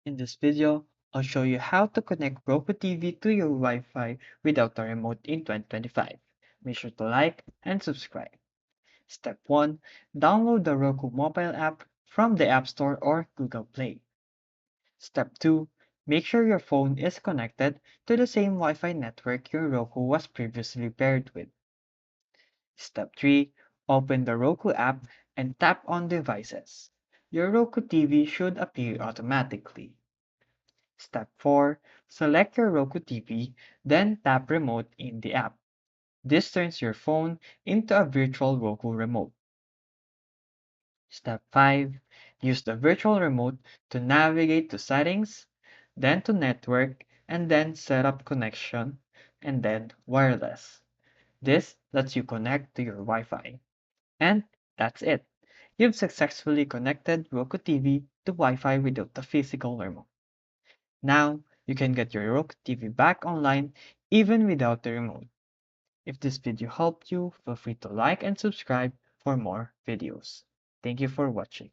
In this video, I'll show you how to connect Roku TV to your Wi-Fi without a remote in 2025. Make sure to like and subscribe. Step 1. Download the Roku mobile app from the App Store or Google Play. Step 2. Make sure your phone is connected to the same Wi-Fi network your Roku was previously paired with. Step 3. Open the Roku app and tap on Devices. Your Roku TV should appear automatically. Step 4. Select your Roku TV, then tap Remote in the app. This turns your phone into a virtual Roku remote. Step 5. Use the virtual remote to navigate to Settings, then to Network, and then Set up Connection, and then Wireless. This lets you connect to your Wi-Fi. And that's it. You've successfully connected Roku TV to Wi-Fi without the physical remote. Now, you can get your Roku TV back online even without the remote. If this video helped you, feel free to like and subscribe for more videos. Thank you for watching.